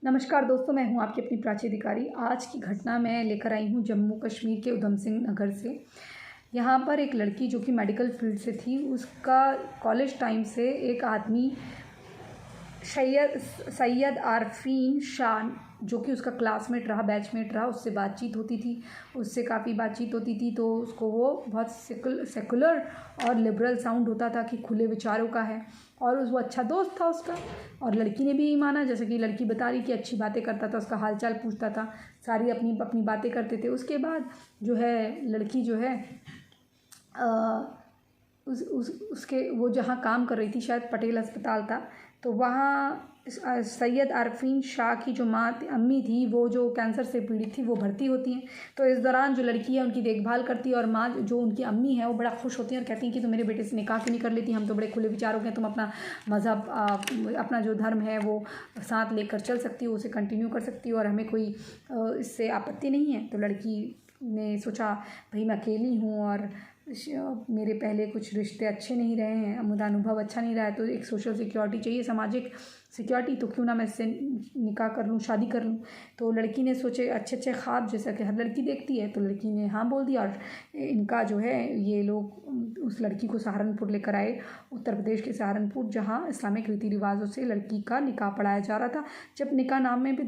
नमस्कार दोस्तों, मैं हूं आपकी अपनी प्राची अधिकारी। आज की घटना मैं लेकर आई हूं जम्मू कश्मीर के उधम सिंह नगर से। यहां पर एक लड़की जो कि मेडिकल फील्ड से थी, उसका कॉलेज टाइम से एक आदमी सैयद आरफीन शाह, जो कि उसका क्लासमेट रहा, बैचमेट रहा, उससे बातचीत होती थी, उससे काफ़ी बातचीत होती थी। तो उसको वो बहुत सेकुलर और लिबरल साउंड होता था कि खुले विचारों का है, और वो अच्छा दोस्त था उसका। और लड़की ने भी यही माना, जैसे कि लड़की बता रही कि अच्छी बातें करता था, उसका हालचाल पूछता था, सारी अपनी अपनी बातें करते थे। उसके बाद जो है लड़की जो है उसके वो जहाँ काम कर रही थी, शायद पटेल अस्पताल था, तो वहाँ सैयद आरफीन शाह की जो अम्मी थी, वो जो कैंसर से पीड़ित थी, वो भर्ती होती हैं। तो इस दौरान जो लड़की है उनकी देखभाल करती है, और माँ जो उनकी अम्मी है वो बड़ा खुश होती है और कहती हैं कि तुम मेरे बेटे से निकाह क्यों नहीं कर लेती, हम तो बड़े खुले विचारों के हैं, तुम अपना मज़हब अपना जो धर्म है वो साथ लेकर चल सकती हो, उसे कंटिन्यू कर सकती हो, और हमें कोई इससे आपत्ति नहीं है। तो लड़की ने सोचा भाई मैं अकेली हूँ और मेरे पहले कुछ रिश्ते अच्छे नहीं रहे हैं, मेरा अनुभव अच्छा नहीं रहा है, तो एक सोशल सिक्योरिटी चाहिए, सामाजिक सिक्योरिटी, तो क्यों ना मैं इससे निकाह कर लूँ, शादी कर लूँ। तो लड़की ने सोचे अच्छे अच्छे ख्वाब, जैसा कि हर लड़की देखती है, तो लड़की ने हाँ बोल दिया। और इनका जो है ये लोग उस लड़की को सहारनपुर लेकर आए, उत्तर प्रदेश के सहारनपुर, जहाँ इस्लामिक रीति रिवाजों से लड़की का निकाह पढ़ाया जा रहा था। जब निकाह नाम में भी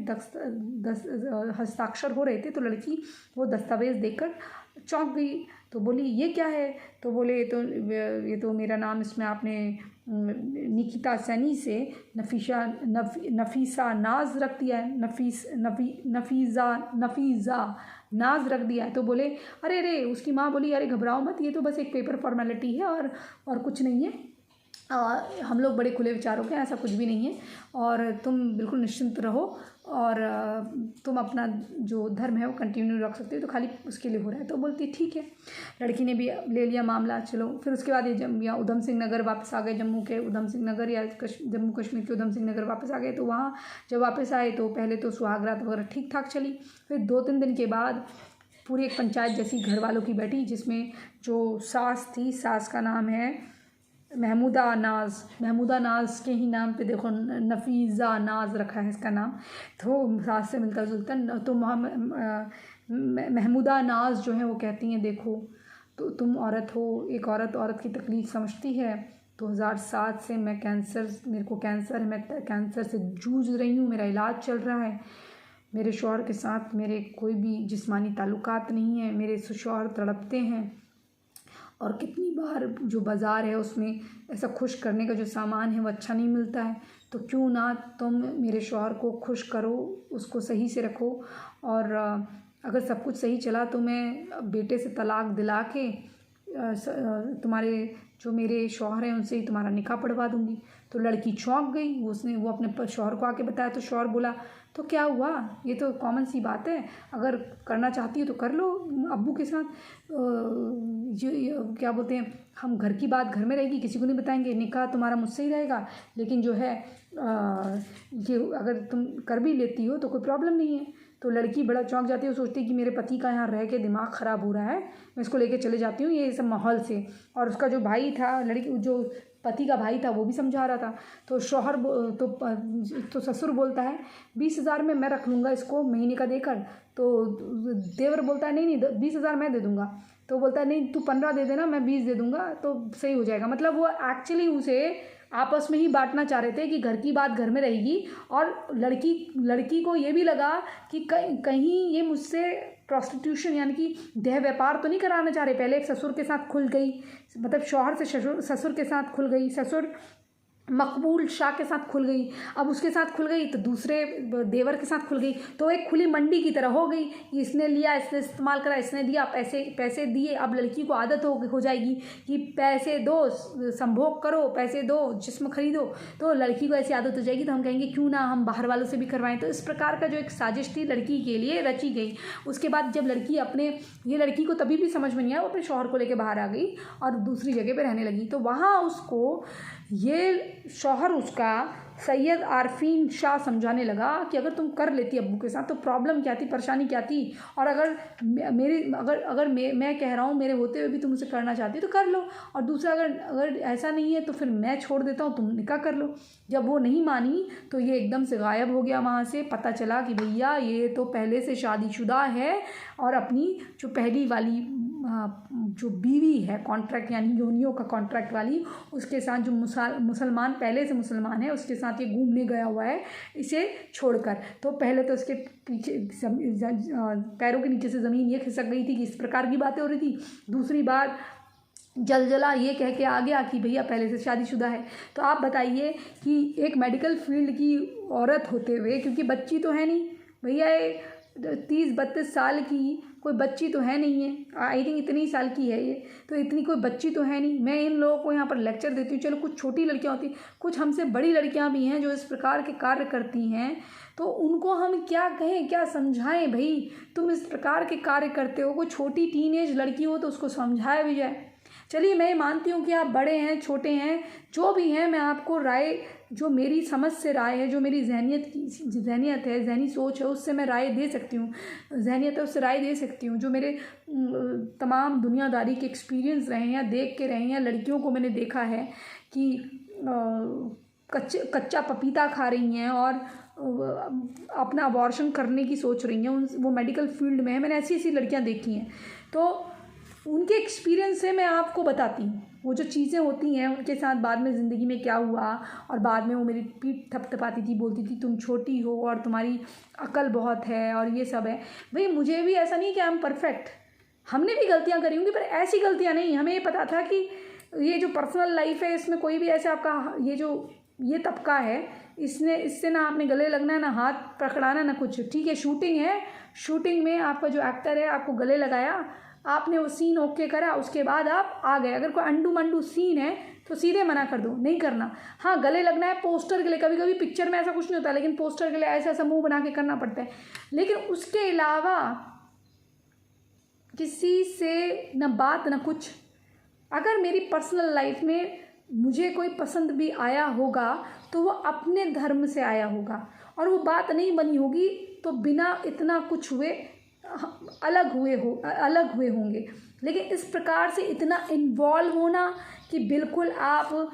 हस्ताक्षर हो रहे थे, तो लड़की वो दस्तावेज़ देखकर चौंक गई। तो बोली ये क्या है? तो बोले ये तो मेरा नाम इसमें आपने निकिता सैनी से नफीसा नाज रख दिया है, नफीज़ा नाज रख दिया है। तो बोले अरे उसकी माँ बोली अरे घबराओ मत, ये तो बस एक पेपर फॉर्मेलिटी है और कुछ नहीं है, हम लोग बड़े खुले विचारों के, ऐसा कुछ भी नहीं है, और तुम बिल्कुल निश्चिंत रहो, और तुम अपना जो धर्म है वो कंटिन्यू रख सकते हो, तो खाली उसके लिए हो रहा है। तो बोलती ठीक है। लड़की ने भी ले लिया मामला, चलो। फिर उसके बाद ये उधम सिंह नगर वापस आ गए, जम्मू के उधम सिंह नगर या जम्मू कश्मीर के उधम सिंह नगर वापस आ गए। तो वहाँ जब वापस आए तो पहले तो सुहागरात वगैरह ठीक ठाक चली। फिर 2-3 दिन के बाद पूरी एक पंचायत जैसी घर वालों की बैठी, जिसमें जो सास थी, सास का नाम है महमूदा नाज के ही नाम पे देखो नफीज़ा नाज रखा है इसका नाम, तो सास से मिलता जुलता। तो महमूदा नाज जो है वो कहती हैं देखो, तो तुम औरत हो, एक औरत की तकलीफ़ समझती है। 2007 से मेरे को कैंसर है, मैं कैंसर से जूझ रही हूँ, मेरा इलाज चल रहा है, मेरे शौहर के साथ मेरे कोई भी जिस्मानी ताल्लुकात नहीं है, मेरे शौहर तड़पते हैं, और कितनी बार जो बाज़ार है उसमें ऐसा खुश करने का जो सामान है वो अच्छा नहीं मिलता है, तो क्यों ना तुम मेरे शौहर को खुश करो, उसको सही से रखो, और अगर सब कुछ सही चला तो मैं बेटे से तलाक दिला के तुम्हारे जो मेरे शौहर हैं उनसे ही तुम्हारा निकाह पढ़वा दूँगी। तो लड़की चौंक गई, वो अपने शौहर को आके बताया, तो शौहर बोला तो क्या हुआ, ये तो कॉमन सी बात है, अगर करना चाहती हो तो कर लो अब्बू के साथ, क्या बोलते हैं, हम घर की बात घर में रहेगी, किसी को नहीं बताएंगे, निकाह तुम्हारा मुझसे ही रहेगा, लेकिन जो है ये अगर तुम कर भी लेती हो तो कोई प्रॉब्लम नहीं है। तो लड़की बड़ा चौंक जाती है, वो सोचती है कि मेरे पति का यहाँ रह के दिमाग ख़राब हो रहा है, मैं इसको लेके चले जाती हूँ ये सब माहौल से। और उसका जो भाई था, लड़की जो पति का भाई था, वो भी समझा रहा था। तो शौहर तो ससुर बोलता है 20,000 में मैं रख लूँगा इसको महीने का देकर। तो देवर बोलता है नहीं 20,000 मैं दे दूँगा। तो बोलता है नहीं तू 15 दे देना, मैं 20 दे दूँगा तो सही हो जाएगा। मतलब वो एक्चुअली उसे आपस में ही बांटना चाह रहे थे कि घर की बात घर में रहेगी, और लड़की को ये भी लगा कि कहीं ये मुझसे प्रॉस्टिट्यूशन यानी कि देह व्यापार तो नहीं कराना चाह रहे। पहले ससुर के साथ खुल गई, मतलब शौहर से ससुर के साथ खुल गई, ससुर मकबूल शाह के साथ खुल गई, अब उसके साथ खुल गई तो दूसरे देवर के साथ खुल गई, तो एक खुली मंडी की तरह हो गई। इसने लिया, इसने इस्तेमाल करा, इसने दिया, पैसे दिए। अब लड़की को आदत हो जाएगी कि पैसे दो, संभोग करो, पैसे दो, जिस्म खरीदो, तो लड़की को ऐसी आदत हो जाएगी, तो हम कहेंगे क्यों ना हम बाहर वालों से भी करवाएं। तो इस प्रकार का जो एक साजिश थी लड़की के लिए रची गई। उसके बाद जब ये लड़की को तभी भी समझ में नहीं आया, वो अपने शौहर को लेकर बाहर आ गई और दूसरी जगह पर रहने लगी। तो वहाँ उसको ये शौहर उसका सैयद आरफीन शाह समझाने लगा कि अगर तुम कर लेती अब्बू के साथ तो प्रॉब्लम क्या थी, परेशानी क्या थी, और अगर मैं कह रहा हूँ मेरे होते हुए भी तुम उसे करना चाहती तो कर लो, और दूसरा अगर ऐसा नहीं है तो फिर मैं छोड़ देता हूँ, तुम निकाह कर लो। जब वो नहीं मानी तो ये एकदम से गायब हो गया वहाँ से। पता चला कि भैया ये तो पहले से शादीशुदा है और अपनी जो पहली वाली जो बीवी है कॉन्ट्रैक्ट यानी योनियों का कॉन्ट्रैक्ट वाली, उसके साथ जो मुसलमान पहले से मुसलमान है उसके साथ ये घूमने गया हुआ है इसे छोड़कर। तो पहले तो उसके पीछे पैरों के नीचे से ज़मीन ये खिसक गई थी कि इस प्रकार की बातें हो रही थी। दूसरी बार जला ये कह के आ गया कि भैया पहले से शादीशुदा है। तो आप बताइए कि एक मेडिकल फील्ड की औरत होते हुए, क्योंकि बच्ची तो है नहीं भैया, 30-32 साल की कोई बच्ची तो है नहीं है, आई थिंक इतनी साल की है ये, तो इतनी कोई बच्ची तो है नहीं। मैं इन लोगों को यहाँ पर लेक्चर देती हूँ, चलो कुछ छोटी लड़कियाँ होती, कुछ हमसे बड़ी लड़कियाँ भी हैं जो इस प्रकार के कार्य करती हैं, तो उनको हम क्या कहें, क्या समझाएं। भाई तुम इस प्रकार के कार्य करते हो, कोई छोटी टीनेज लड़की हो तो उसको समझाया भी जाए। चलिए मैं मानती हूँ कि आप बड़े हैं छोटे हैं जो भी हैं, मैं आपको राय, जो मेरी समझ से राय है, जो मेरी जहनियत है, जहनी सोच है, उससे मैं राय दे सकती हूँ, जहनियत है उससे राय दे सकती हूँ। जो मेरे तमाम दुनियादारी के एक्सपीरियंस रहे हैं या देख के रहे हैं, लड़कियों को मैंने देखा है कि कच्चा पपीता खा रही हैं और अपना अबॉर्शन करने की सोच रही हैं, वो मेडिकल फील्ड में है, मैंने ऐसी ऐसी लड़कियाँ देखी हैं। तो उनके एक्सपीरियंस से मैं आपको बताती हूँ वो जो चीज़ें होती हैं उनके साथ बाद में ज़िंदगी में क्या हुआ, और बाद में वो मेरी पीठ थपथपाती थी, बोलती थी तुम छोटी हो और तुम्हारी अकल बहुत है और ये सब है। भाई मुझे भी ऐसा नहीं कि आई एम परफेक्ट, हमने भी गलतियाँ करी होंगी, पर ऐसी गलतियाँ नहीं। हमें ये पता था कि ये जो पर्सनल लाइफ है इसमें कोई भी ऐसे आपका ये तबका है, इससे ना आपने गले लगना, ना हाथ पकड़ाना, ना कुछ। ठीक है शूटिंग है, शूटिंग में आपका जो एक्टर है आपको गले लगाया, आपने वो सीन ओके करा, उसके बाद आप आ गए। अगर कोई अंडू मंडू सीन है तो सीधे मना कर दो, नहीं करना। हाँ गले लगना है पोस्टर के लिए, कभी कभी पिक्चर में ऐसा कुछ नहीं होता, लेकिन पोस्टर के लिए ऐसा ऐसा मुंह बना के करना पड़ता है। लेकिन उसके अलावा किसी से न बात न कुछ। अगर मेरी पर्सनल लाइफ में मुझे कोई पसंद भी आया होगा तो वो अपने धर्म से आया होगा, और वो बात नहीं बनी होगी तो बिना इतना कुछ हुए अलग हुए होंगे। लेकिन इस प्रकार से इतना इन्वॉल्व होना कि बिल्कुल आप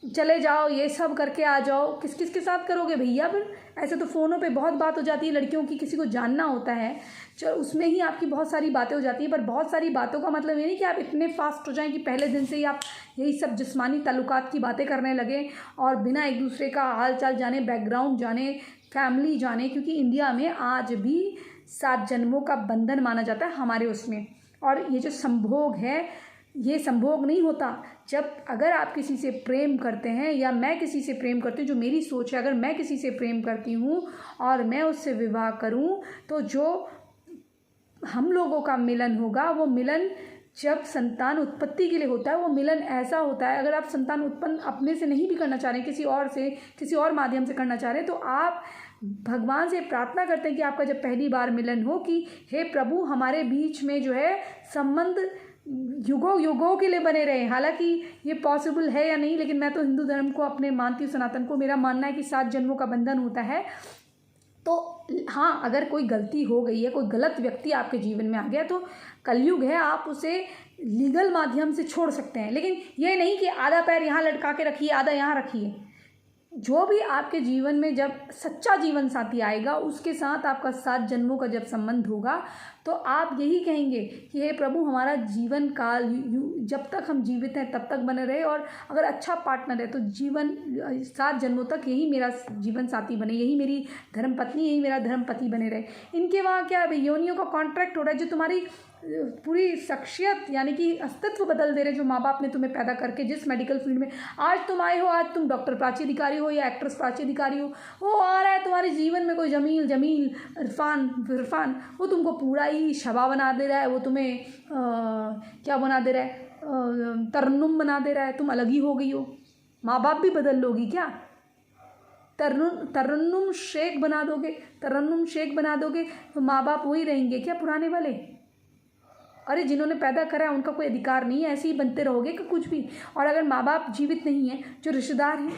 चले जाओ, ये सब करके आ जाओ, किस किस के साथ करोगे भैया। फिर ऐसे तो फ़ोनों पे बहुत बात हो जाती है लड़कियों की, किसी को जानना होता है चलो उसमें ही आपकी बहुत सारी बातें हो जाती हैं। पर बहुत सारी बातों का मतलब ये नहीं कि आप इतने फास्ट हो जाएं कि पहले दिन से ही आप यही सब जिस्मानी ताल्लुकात की बातें करने लगें और बिना एक दूसरे का हाल चाल जाने, बैकग्राउंड जाने, फैमिली जाने। क्योंकि इंडिया में आज भी 7 जन्मों का बंधन माना जाता है हमारे उसमें, और ये जो संभोग है ये संभोग नहीं होता। जब अगर आप किसी से प्रेम करते हैं या मैं किसी से प्रेम करती हूँ, जो मेरी सोच है, अगर मैं किसी से प्रेम करती हूँ और मैं उससे विवाह करूँ तो जो हम लोगों का मिलन होगा वो मिलन जब संतान उत्पत्ति के लिए होता है, वो मिलन ऐसा होता है। अगर आप संतान उत्पन्न अपने से नहीं भी करना चाह रहे हैं, किसी और से, किसी और माध्यम से करना चाह रहे हैं, तो आप भगवान से प्रार्थना करते हैं कि आपका जब पहली बार मिलन हो कि हे प्रभु हमारे बीच में जो है संबंध युगों युगों के लिए बने रहे। हालांकि ये पॉसिबल है या नहीं, लेकिन मैं तो हिंदू धर्म को अपने मानती हूँ, सनातन को। मेरा मानना है कि 7 जन्मों का बंधन होता है। तो हाँ अगर कोई गलती हो गई है, कोई गलत व्यक्ति आपके जीवन में आ गया, तो कलयुग है, आप उसे लीगल माध्यम से छोड़ सकते हैं। लेकिन ये नहीं कि आधा पैर यहाँ लटका के रखिए, आधा यहाँ रखिए। जो भी आपके जीवन में जब सच्चा जीवन साथी आएगा उसके साथ आपका 7 जन्मों का जब संबंध होगा तो आप यही कहेंगे कि हे प्रभु हमारा जीवन काल जब तक हम जीवित हैं तब तक बने रहे, और अगर अच्छा पार्टनर है तो जीवन 7 जन्मों तक यही मेरा जीवन साथी बने, यही मेरी धर्मपत्नी, यही मेरा धर्मपति बने रहे। इनके वहाँ क्या है, योनियों का कॉन्ट्रैक्ट हो रहा है जो तुम्हारी पूरी शख्सियत यानी कि अस्तित्व बदल दे रहे, जो माँ बाप ने तुम्हें पैदा करके जिस मेडिकल फील्ड में आज तुम आए हो, आज तुम डॉक्टर प्राची अधिकारी हो या एक्ट्रेस प्राची अधिकारी हो, वो आ रहा है तुम्हारे जीवन में कोई जमील इरफान, वो तुमको पूरा ही शबा बना दे रहा है, वो तुम्हें क्या बना दे रहा है, तरन्नुम बना दे रहा है, तुम अलग ही हो गई हो। माँ बाप भी बदल लोगी क्या? तरन्नुम शेख बना दोगे तो माँ बाप वही रहेंगे क्या पुराने वाले? अरे जिन्होंने पैदा करा है उनका कोई अधिकार नहीं है, ऐसे ही बनते रहोगे कि कुछ भी। और अगर माँ बाप जीवित नहीं है, जो रिश्तेदार हैं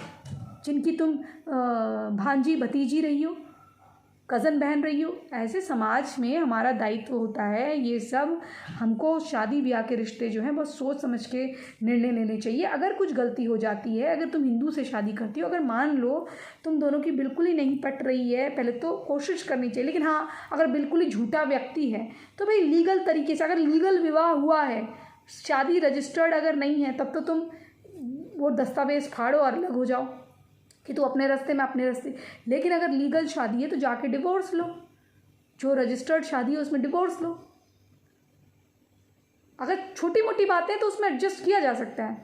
जिनकी तुम भांजी भतीजी रही हो, कज़न बहन रही हो। ऐसे समाज में हमारा दायित्व होता है ये सब। हमको शादी ब्याह के रिश्ते जो हैं बहुत सोच समझ के निर्णय लेने चाहिए। अगर कुछ गलती हो जाती है, अगर तुम हिंदू से शादी करती हो, अगर मान लो तुम दोनों की बिल्कुल ही नहीं पट रही है, पहले तो कोशिश करनी चाहिए। लेकिन हाँ, अगर बिल्कुल ही झूठा व्यक्ति है तो भाई लीगल तरीके से, अगर लीगल विवाह हुआ है, शादी रजिस्टर्ड अगर नहीं है, तब तो तुम वो दस्तावेज फाड़ो और अलग हो जाओ कि तू अपने रास्ते में अपने रास्ते। लेकिन अगर लीगल शादी है तो जाके डिवोर्स लो, जो रजिस्टर्ड शादी है उसमें डिवोर्स लो। अगर छोटी मोटी बातें तो उसमें एडजस्ट किया जा सकता है,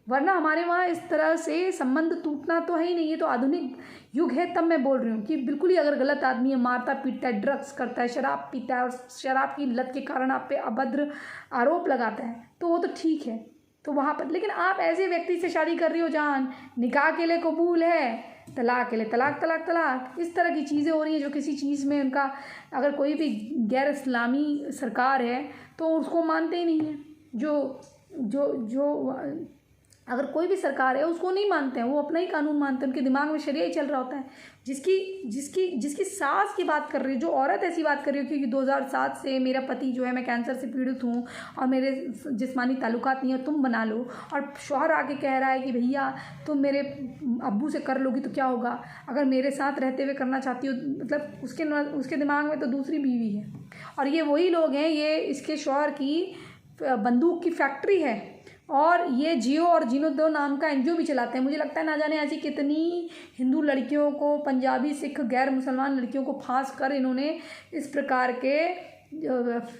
वरना हमारे वहाँ इस तरह से संबंध टूटना तो है ही नहीं। ये तो आधुनिक युग है, तब मैं बोल रही हूँ कि बिल्कुल ही अगर गलत आदमी है, मारता पीटता है, ड्रग्स करता है, शराब पीता है और शराब की लत के कारण आप पे अभद्र आरोप लगाता है, तो वो तो ठीक है, तो वहाँ पर। लेकिन आप ऐसे व्यक्ति से शादी कर रही हो जहाँ निकाह के लिए कबूल है, तलाक के लिए तलाक तलाक तलाक, इस तरह की चीज़ें हो रही हैं जो किसी चीज़ में उनका, अगर कोई भी गैर इस्लामी सरकार है तो उसको मानते ही नहीं हैं। जो जो जो अगर कोई भी सरकार है उसको नहीं मानते हैं, वो अपना ही कानून मानते हैं, उनके दिमाग में शरिया ही चल रहा होता है। जिसकी सास की बात कर रही है, जो औरत ऐसी बात कर रही है कि 2007 से मेरा पति जो है, मैं कैंसर से पीड़ित हूँ और मेरे जिस्मानी ताल्लुकात नहीं है, तुम बना लो, और शौहर आके कह रहा है कि भैया तुम मेरे अब्बू से कर लोगी तो क्या होगा, अगर मेरे साथ रहते हुए करना चाहती हो, मतलब उसके दिमाग में तो दूसरी बीवी है। और ये वही लोग हैं, ये इसके शौहर की बंदूक की फैक्ट्री है और ये जियो और जीनो दो नाम का एनजीओ भी चलाते हैं। मुझे लगता है ना जाने ऐसी कितनी हिंदू लड़कियों को, पंजाबी सिख गैर मुसलमान लड़कियों को फांस कर इन्होंने इस प्रकार के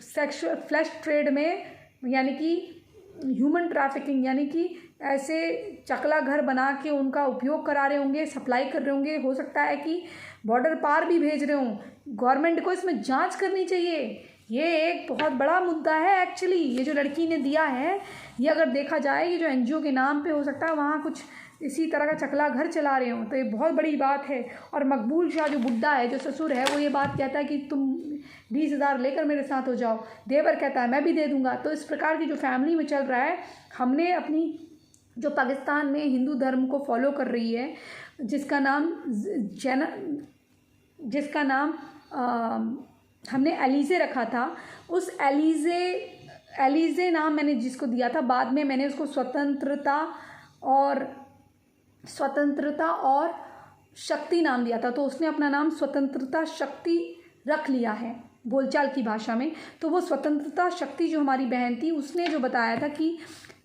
सेक्सुअल फ्लैश ट्रेड में, यानी कि ह्यूमन ट्रैफिकिंग, यानी कि ऐसे चकला घर बना के उनका उपयोग करा रहे होंगे, सप्लाई कर रहे होंगे, हो सकता है कि बॉर्डर पार भी भेज रहे हों। गवर्नमेंट को इसमें जांच करनी चाहिए। ये एक बहुत बड़ा मुद्दा है एक्चुअली। ये जो लड़की ने दिया है, ये अगर देखा जाए, ये जो एनजीओ के नाम पे हो सकता है वहाँ कुछ इसी तरह का चकला घर चला रहे हों, तो ये बहुत बड़ी बात है। और मकबूल शाह जो बुड्ढा है, जो ससुर है, वो ये बात कहता है कि तुम 20,000 लेकर मेरे साथ हो जाओ, देवर कहता है मैं भी दे दूँगा। तो इस प्रकार की जो फैमिली में चल रहा है, हमने अपनी जो पाकिस्तान में हिंदू धर्म को फॉलो कर रही है, जिसका नाम हमने एलिज़े रखा था, उस एलिज़े नाम मैंने जिसको दिया था, बाद में मैंने उसको स्वतंत्रता और शक्ति नाम दिया था, तो उसने अपना नाम स्वतंत्रता शक्ति रख लिया है बोलचाल की भाषा में। तो वो स्वतंत्रता शक्ति जो हमारी बहन थी, उसने जो बताया था कि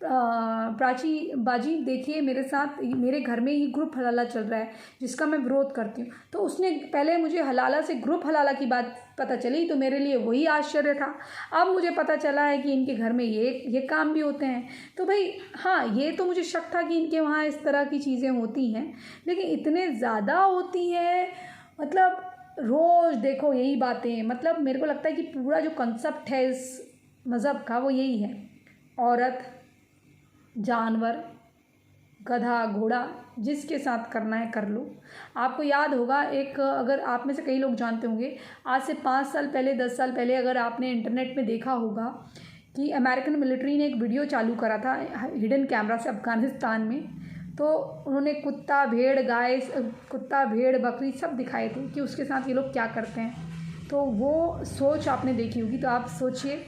प्राची बाजी देखिए, मेरे साथ मेरे घर में ही ग्रुप हलाला चल रहा है जिसका मैं विरोध करती हूँ। तो उसने पहले मुझे हलाला से ग्रुप हलाला की बात पता चली, तो मेरे लिए वही आश्चर्य था। अब मुझे पता चला है कि इनके घर में ये काम भी होते हैं। तो भाई हाँ, ये तो मुझे शक था कि इनके वहाँ इस तरह की चीज़ें होती हैं, लेकिन इतने ज़्यादा होती हैं, मतलब रोज़ देखो यही बातें। मतलब मेरे को लगता है कि पूरा जो कंसेप्ट है इस मज़हब का वो यही है, औरत, जानवर, गधा, घोड़ा, जिसके साथ करना है कर लो। आपको याद होगा, एक, अगर आप में से कई लोग जानते होंगे, आज से 5 साल पहले, 10 साल पहले, अगर आपने इंटरनेट में देखा होगा कि अमेरिकन मिलिट्री ने एक वीडियो चालू करा था हिडन कैमरा से अफ़गानिस्तान में। तो उन्होंने कुत्ता, भेड़, गाय, कुत्ता, भेड़, बकरी सब दिखाए थे कि उसके साथ ये लोग क्या करते हैं। तो वो सोच आपने देखी होगी। तो आप सोचिए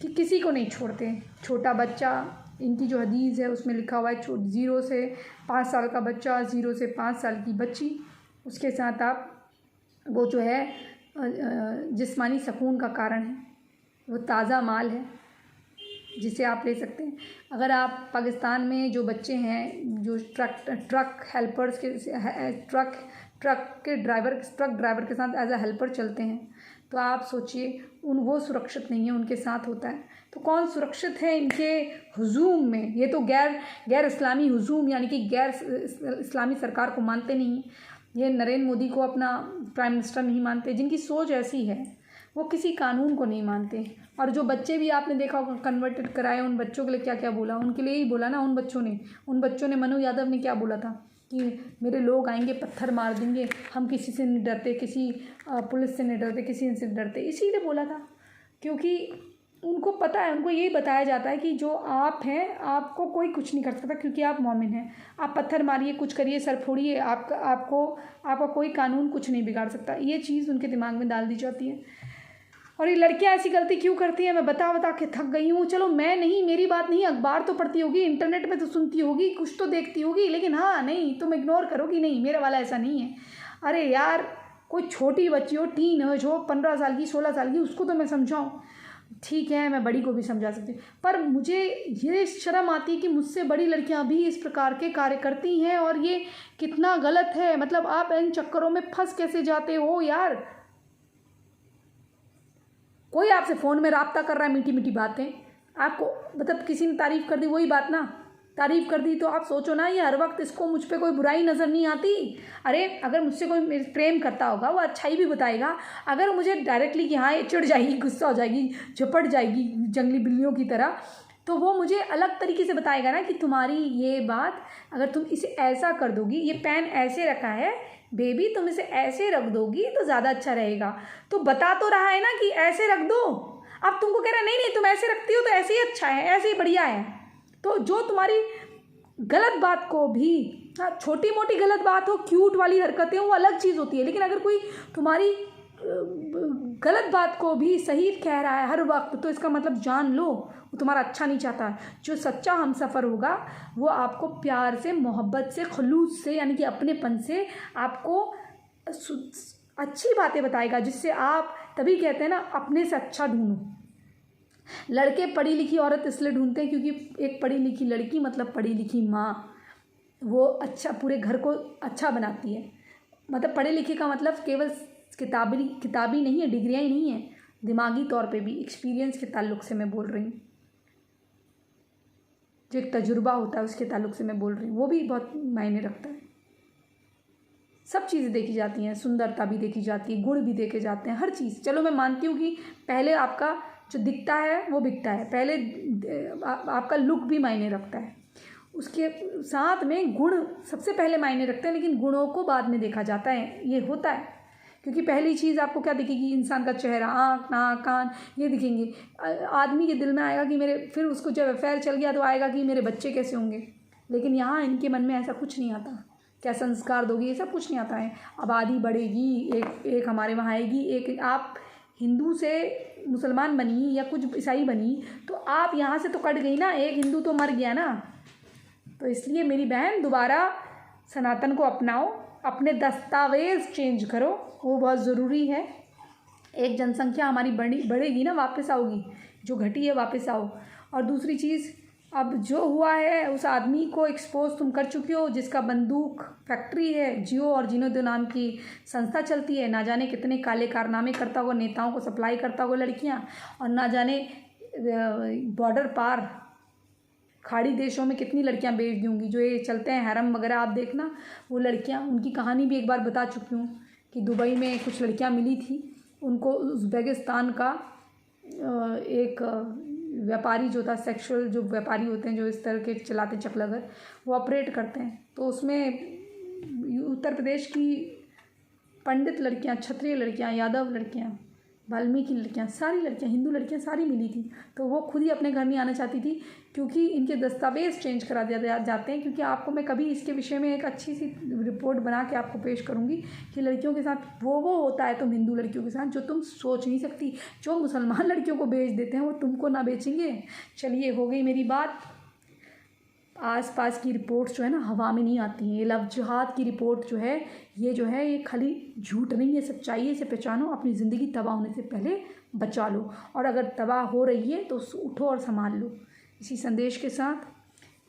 कि किसी को नहीं छोड़ते, छोटा बच्चा, इनकी जो हदीस है उसमें लिखा हुआ है 0 से 5 साल का बच्चा, 0 से 5 साल की बच्ची, उसके साथ आप वो जो है जिस्मानी सुकून का कारण है, वो ताज़ा माल है जिसे आप ले सकते हैं। अगर आप पाकिस्तान में जो बच्चे हैं जो ट्रक हेल्पर्स के ट्रक ड्राइवर के साथ एज अ हेल्पर चलते हैं, तो आप सोचिए वो सुरक्षित नहीं है, उनके साथ होता है तो कौन सुरक्षित है इनके हुजूम में। ये तो गैर इस्लामी हुजूम, यानी कि गैर इस्लामी सरकार को मानते नहीं। ये नरेंद्र मोदी को अपना प्राइम मिनिस्टर नहीं मानते। जिनकी सोच ऐसी है वो किसी कानून को नहीं मानते। और जो बच्चे भी आपने देखा होगा कन्वर्टेड कराए, उन बच्चों के लिए क्या क्या बोला, उनके लिए ही बोला ना। उन बच्चों ने मनु यादव ने क्या बोला था कि मेरे लोग आएंगे, पत्थर मार देंगे, हम किसी से नहीं डरते, किसी पुलिस से नहीं डरते, किसी से नहीं डरते, इसीलिए बोला था। क्योंकि उनको पता है, उनको यही बताया जाता है कि जो आप हैं आपको कोई कुछ नहीं कर सकता, क्योंकि आप मोमिन हैं। आप पत्थर मारिए, कुछ करिए, सर फोड़िए, आपका कोई कानून कुछ नहीं बिगाड़ सकता। ये चीज़ उनके दिमाग में डाल दी जाती है। और ये लड़कियां ऐसी गलती क्यों करती हैं, मैं बता बता के थक गई हूँ। चलो मैं नहीं, मेरी बात नहीं, अखबार तो पढ़ती होगी, इंटरनेट पे तो सुनती होगी, कुछ तो देखती होगी, लेकिन हाँ नहीं, तुम इग्नोर करोगी नहीं, मेरा वाला ऐसा नहीं है। अरे यार, कोई छोटी बच्ची हो, टीन हो, जो 15 साल की 16 साल की, उसको तो मैं समझाऊँ, ठीक है, मैं बड़ी को भी समझा सकती हूँ, पर मुझे ये शर्म आती है कि मुझसे बड़ी लड़कियां भी इस प्रकार के कार्य करती हैं, और ये कितना गलत है। मतलब आप इन चक्करों में फंस कैसे जाते हो यार। कोई आपसे फ़ोन में राब्ता कर रहा है, मीठी मीठी बातें, आपको मतलब किसी ने तारीफ़ कर दी, वही बात ना, तारीफ़ कर दी तो आप सोचो ना, ये हर वक्त इसको मुझ पे कोई बुराई नज़र नहीं आती। अरे अगर मुझसे कोई प्रेम करता होगा वो अच्छाई भी बताएगा। अगर मुझे डायरेक्टली कि हाँ ये चिढ़ जाएगी, गुस्सा हो जाएगी, झपट जाएगी जंगली बिल्लियों की तरह, तो वो मुझे अलग तरीके से बताएगा ना कि तुम्हारी ये बात, अगर तुम इसे ऐसा कर दोगी, ये पेन ऐसे रखा है बेबी, तुम इसे ऐसे रख दोगी तो ज़्यादा अच्छा रहेगा। तो बता तो रहा है ना कि ऐसे रख दो, अब तुमको कह रहा है नहीं नहीं तुम ऐसे रखती हो तो ऐसे ही अच्छा है, ऐसे ही बढ़िया है। तो जो तुम्हारी गलत बात को भी, हाँ छोटी मोटी गलत बात हो, क्यूट वाली हरकतें हो, वो अलग चीज़ होती है, लेकिन अगर कोई तुम्हारी गलत बात को भी सही कह रहा है हर वक्त, तो इसका मतलब जान लो वो तुम्हारा अच्छा नहीं चाहता। जो सच्चा हमसफ़र होगा वो आपको प्यार से, मोहब्बत से, खलूस से, यानी कि अपनेपन से आपको अच्छी बातें बताएगा, जिससे आप, तभी कहते हैं ना अपने से अच्छा ढूंढो। लड़के पढ़ी लिखी औरत इसलिए ढूंढते हैं क्योंकि एक पढ़ी लिखी लड़की मतलब पढ़ी लिखी माँ, वो अच्छा पूरे घर को अच्छा बनाती है। मतलब पढ़े लिखे का मतलब केवल किताबी नहीं है, डिग्रियाँ ही नहीं है, दिमागी तौर पे भी एक्सपीरियंस के ताल्लुक से मैं बोल रही हूँ, जो एक तजुर्बा होता है उसके ताल्लुक से मैं बोल रही हूँ, वो भी बहुत मायने रखता है। सब चीज़ें देखी जाती हैं, सुंदरता भी देखी जाती है, गुण भी देखे जाते हैं, हर चीज़। चलो मैं मानती हूँ कि पहले आपका जो दिखता है वो बिकता है, पहले आपका लुक भी मायने रखता है, उसके साथ में गुण सबसे पहले मायने रखते हैं, लेकिन गुणों को बाद में देखा जाता है। ये होता है क्योंकि पहली चीज़ आपको क्या दिखेगी, इंसान का चेहरा, आँख, नाक, कान, ये दिखेंगे। आदमी के दिल में आएगा कि मेरे, फिर उसको जब अफेयर चल गया तो आएगा कि मेरे बच्चे कैसे होंगे, लेकिन यहाँ इनके मन में ऐसा कुछ नहीं आता। क्या संस्कार दोगी, ये सब कुछ नहीं आता है। आबादी बढ़ेगी, एक हमारे वहाँ आएगी, एक आप हिंदू से मुसलमान बनी या कुछ ईसाई बनी तो आप यहाँ से तो कट गई ना, एक हिंदू तो मर गया ना। तो इसलिए मेरी बहन दोबारा सनातन को अपनाओ, अपने दस्तावेज़ चेंज करो, वो बहुत ज़रूरी है। एक जनसंख्या हमारी बढ़ेगी ना, वापस आओगी, जो घटी है वापस आओ। और दूसरी चीज़, अब जो हुआ है उस आदमी को एक्सपोज तुम कर चुकी हो, जिसका बंदूक फैक्ट्री है, जियो और जीनोदो नाम की संस्था चलती है, ना जाने कितने काले कारनामे करता हुआ, नेताओं को सप्लाई करता हुआ लड़कियां, और ना जाने बॉर्डर पार खाड़ी देशों में कितनी लड़कियां बेच दी होंगी। जो ये चलते हैं हैरम वगैरह, आप देखना वो लड़कियां, उनकी कहानी भी एक बार बता चुकी हूँ कि दुबई में कुछ लड़कियां मिली थी, उनको उज़्बेकिस्तान का एक व्यापारी जो था, सेक्सुअल जो व्यापारी होते हैं जो इस तरह के चलाते चकलगर, वो ऑपरेट करते हैं। तो उसमें उत्तर प्रदेश की पंडित लड़कियां, क्षत्रिय लड़कियां, यादव लड़कियां, वाल्मीकि लड़कियां, सारी लड़कियां, हिंदू लड़कियां सारी मिली थी। तो वो खुद ही अपने घर में आना चाहती थी, क्योंकि इनके दस्तावेज़ चेंज करा दिया जाते हैं। क्योंकि आपको मैं कभी इसके विषय में एक अच्छी सी रिपोर्ट बना के आपको पेश करूंगी कि लड़कियों के साथ वो होता है, तुम हिंदू लड़कियों के साथ जो तुम सोच नहीं सकती। जो मुसलमान लड़कियों को बेच देते हैं वो तुमको ना बेचेंगे। चलिए, हो गई मेरी बात। आसपास की रिपोर्ट्स जो है ना हवा में नहीं आती हैं। ये लव जिहाद की रिपोर्ट जो है ये खाली झूठ नहीं है, सच्चाई है। इसे पहचानो, अपनी ज़िंदगी तबाह होने से पहले बचा लो, और अगर तबाह हो रही है तो उठो और संभाल लो। इसी संदेश के साथ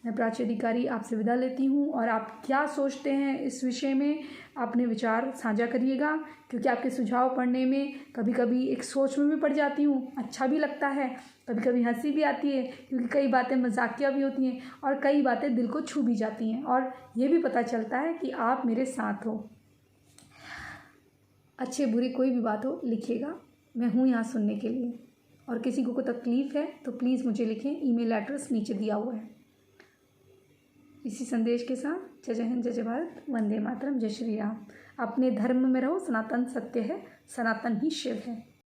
मैं प्राची अधिकारी आपसे विदा लेती हूँ। और आप क्या सोचते हैं इस विषय में, अपने विचार साझा करिएगा, क्योंकि आपके सुझाव पढ़ने में कभी कभी एक सोच में भी पड़ जाती हूँ, अच्छा भी लगता है, कभी कभी हंसी भी आती है, क्योंकि कई बातें मजाकिया भी होती हैं और कई बातें दिल को छू भी जाती हैं, और ये भी पता चलता है कि आप मेरे साथ हो। अच्छे बुरी कोई भी बात हो, लिखिएगा, मैं हूँ यहाँ सुनने के लिए। और किसी को तकलीफ़ है तो प्लीज़ मुझे लिखें, ईमेल एड्रेस नीचे दिया हुआ है। इसी संदेश के साथ जय हिंद, जय भारत, वंदे मातरम, जय श्री राम। अपने धर्म में रहो, सनातन सत्य है, सनातन ही शिव है।